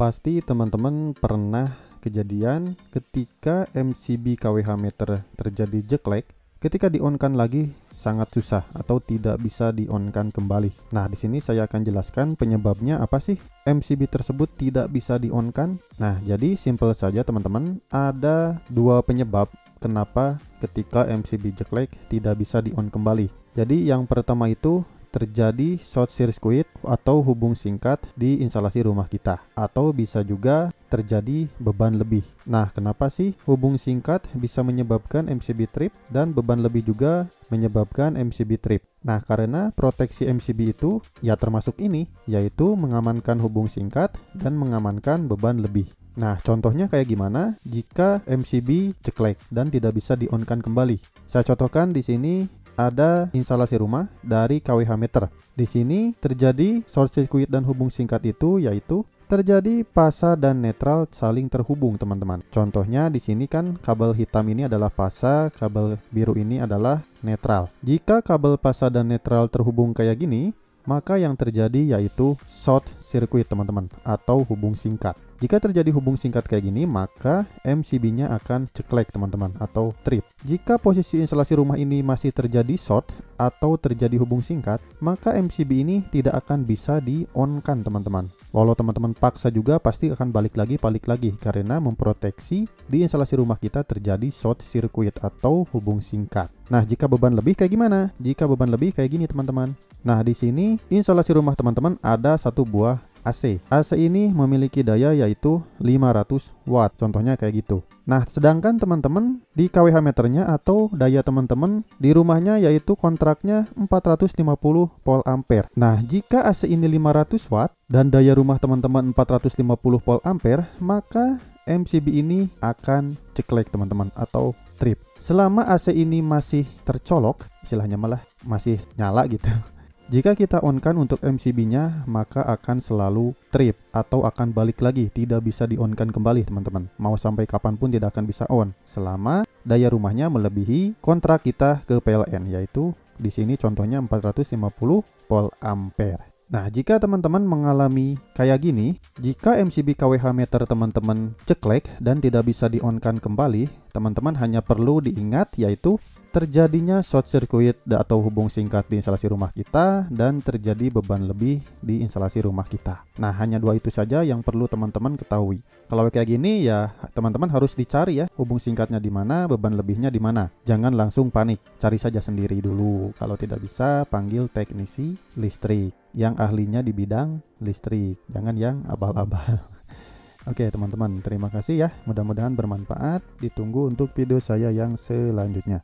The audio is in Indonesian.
Pasti teman-teman pernah kejadian ketika MCB KWH meter terjadi jeklek, ketika di-on-kan lagi sangat susah atau tidak bisa di-on-kan kembali. Nah, di sini saya akan jelaskan penyebabnya apa sih MCB tersebut tidak bisa di-on-kan. Nah, jadi simple saja teman-teman, ada dua penyebab kenapa ketika MCB jeklek tidak bisa di-on kembali. Jadi yang pertama itu terjadi short circuit atau hubung singkat di instalasi rumah kita, atau bisa juga terjadi beban lebih. Nah, kenapa sih hubung singkat bisa menyebabkan MCB trip dan beban lebih juga menyebabkan MCB trip? Nah, karena proteksi MCB itu ya termasuk ini, yaitu mengamankan hubung singkat dan mengamankan beban lebih. Nah, contohnya kayak gimana jika MCB jeklek dan tidak bisa di-on-kan kembali? Saya contohkan di sini ada instalasi rumah dari KWH meter. Di sini terjadi short circuit dan hubung singkat itu yaitu terjadi fasa dan netral saling terhubung, teman-teman. Contohnya di sini kan kabel hitam ini adalah fasa, kabel biru ini adalah netral. Jika kabel fasa dan netral terhubung kayak gini, maka yang terjadi yaitu short circuit, teman-teman, atau hubung singkat. Jika terjadi hubung singkat kayak gini, maka MCB-nya akan ceklek, teman-teman, atau trip. Jika posisi instalasi rumah ini masih terjadi short atau terjadi hubung singkat, maka MCB ini tidak akan bisa di-on-kan, teman-teman. Walau teman-teman paksa juga pasti akan balik lagi karena memproteksi di instalasi rumah kita terjadi short circuit atau hubung singkat. Nah, jika beban lebih kayak gimana? Jika beban lebih kayak gini, teman-teman. Nah, di sini instalasi rumah teman-teman ada satu buah AC. AC ini memiliki daya yaitu 500 watt. Contohnya kayak gitu. Nah, sedangkan teman-teman di KWH meternya atau daya teman-teman di rumahnya yaitu kontraknya 450 volt ampere. Nah, jika AC ini 500 watt dan daya rumah teman-teman 450 volt ampere, maka MCB ini akan ceklek, teman-teman, atau trip. Selama AC ini masih tercolok, istilahnya malah masih nyala gitu. Jika kita on-kan untuk MCB-nya, maka akan selalu trip atau akan balik lagi, tidak bisa di-on-kan kembali, teman-teman. Mau sampai kapanpun tidak akan bisa on selama daya rumahnya melebihi kontrak kita ke PLN, yaitu di sini contohnya 450 volt ampere. Nah, jika teman-teman mengalami kayak gini, jika MCB KWH meter teman-teman ceklek dan tidak bisa di-on-kan kembali, teman-teman hanya perlu diingat yaitu terjadinya short circuit atau hubung singkat di instalasi rumah kita dan terjadi beban lebih di instalasi rumah kita. Nah, hanya dua itu saja yang perlu teman-teman ketahui. Kalau kayak gini ya teman-teman harus dicari ya hubung singkatnya di mana, beban lebihnya di mana. Jangan langsung panik, cari saja sendiri dulu. Kalau tidak bisa, panggil teknisi listrik yang ahlinya di bidang listrik. Jangan yang abal-abal. Oke teman-teman, terima kasih ya. Mudah-mudahan bermanfaat. Ditunggu untuk video saya yang selanjutnya.